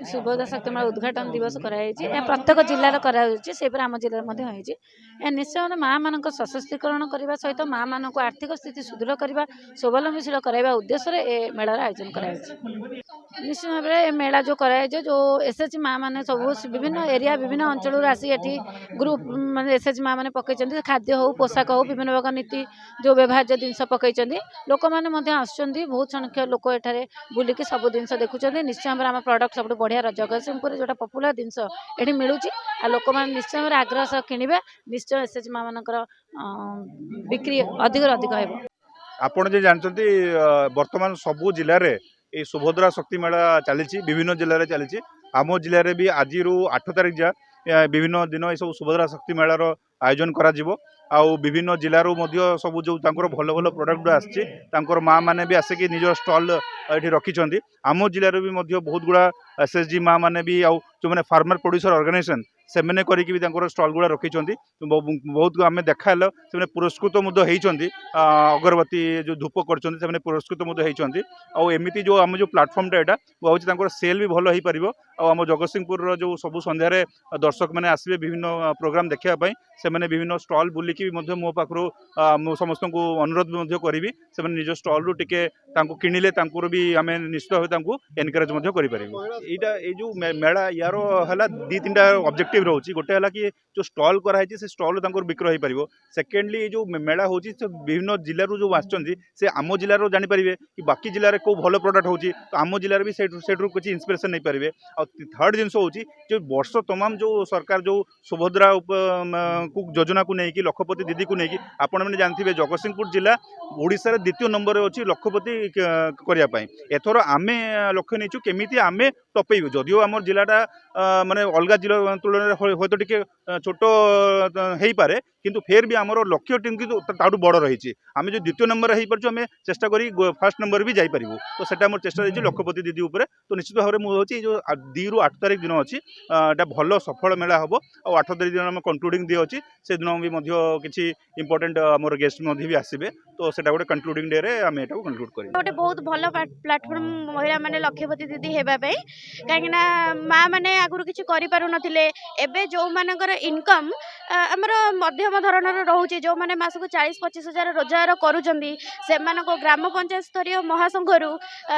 सुभद्रा शक्ति मेला उद्घाटन दिवस कराई प्रत्येक जिलार कराई आम जिले में निश्चय माँ मान सशक्तिकरण करने सहित माँ मान आर्थिक स्थिति सुदृढ़ करने स्वावलंबीशील कराइबा उद्देश्य ए मेलार आयोजन कराई। निश्चित भाव में मेला जो कराई जो एसएचजी माँ मैंने सब विभिन्न एरिया विभिन्न अंचल आसिक ग्रुप माने एसएचजी माँ मैंने पकई खाद्य हो पोशाक हो विभिन्न प्रकार नीति जो व्यवहार्य जिनस पकई लोक मैंने आसुँच बहुत संख्या लोक एठारे बुलिकी सब जिन देखुं। निश्चय भाव आम प्रडक्ट सब बढ़िया जगतसिंहपुर जो पपुलर जिनस ये मिलूँ आ लोक मैंने निश्चय भाव आग्रह सह किणवे निश्चय एसएचजी माँ मानकर बिक्री अधिक अधिक हो। आपण जे जानते वर्तमान सबू जिले में ये सुभद्रा शक्ति मेला चली विभिन्न जिले में चली आम जिले में भी आज 8 तारिख जा विभिन्न दिन ये सब सुभद्रा शक्ति मेलार आयोजन करा आउ विभिन्न जिलूर सब जो भल भल प्रोडक्ट आसर माँ मैंने भी आसिक निज स्टल ये रखी आम जिले भी बहुत गुड़ा एसएचजी माँ मैंने भी आउ जो मैंने फार्मर प्रोड्यूसर ऑर्गेनाइजेशन से मैंने स्टल गुड़ा रखी बहुत आम देखा से पुरस्कृत होती अगरबत्ती जो धूप कर पुरस्कृत होती जो आम जो प्लाटफर्मटा यहाँ हूँ सेल भी भल हो पार आम जगतसिंहपुर जो सब सन्धार दर्शक मैंने आसवे विभिन्न प्रोग्राम देखापी से विभिन्न स्टल बुलिकी मो पाखु समस्त को अनुरोध करी से निज स्टल टे किणिले भी आम निश्चित भाव एनकरेज जो मेला यार है 2-3टा ऑब्जेक्टिव रोचे गोटे है कि जो स्टल कराई से स्टल बिक्री हो पार सेकेंडली जो मेला हो विभिन्न जिलूर जो आसि आम जिलार जानीपारे कि बाकी जिले में कौ भल प्रोडक्ट हो तो आम जिले भी से किसी इन्स्पिरेसन नहीं पारे। और थर्ड जिनस हूँ जो वर्ष तमाम जो सरकार जो सुभद्रा योजना को लेकिन लखपति दीदी को लेकिन आपण मैंने जानते जगतसिंहपुर जिला ओडिशा द्वितीय नंबर अच्छी लखपति करने एथर आम लक्ष्य नहीं केमी आम टपेबू जदिव आम जिलाटा माने अलग जिला तुलन हूँ तो टे छोट हो पारे किंतु फेर भी आमर लक्ष्य ताठू बड़ रही आम जो द्वितीय नंबर हो पार्छ आम चेष्टा करी फास्ट नंबर भी जापर तो सेटा मोर चेष्टा रही लखपति दीदी उपर तो निश्चित भाव में मुझे जो 2 ରୁ 8 तारिख दिन अच्छी भल सफल मेला हम और 8 तारिख दिन आम कंक्लूडिंग डे अच्छी से दिन भी किसी इंपोर्टेंट आमर गेस्ट भी आसबे तो सेटा गोटे कंक्लूडिंग डे रे आम एटा कंक्लूड करी गोटे बहुत भल प्लेटफॉर्म महिला माने लखपति दीदी हेबा पे कहीं माँ मैंने आगुरी किसी करें एवं जो मानकर इनकम आमर मध्यम धरणर रोचे जो मैंने मासक 40-25 हजार रोजगार करूँ ग्राम पंचायत स्तरीय महासंघर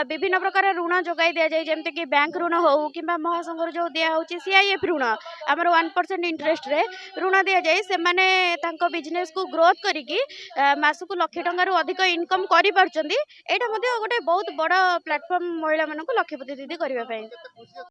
विभिन्न प्रकार ऋण जोगाई दि जाए जमती कि बैंक ऋण हो कि महासंघर जो दिखाई सीआईएफ ऋण आमर 1% इंटरेस्ट रे ऋण दि जाए से बिजनेस को ग्रोथ करिकी मासक लक्ष टंकार अधिक इनकम कर गोटे बहुत बड़ प्लेटफॉर्म महिला मानक लखपति दीदी करने।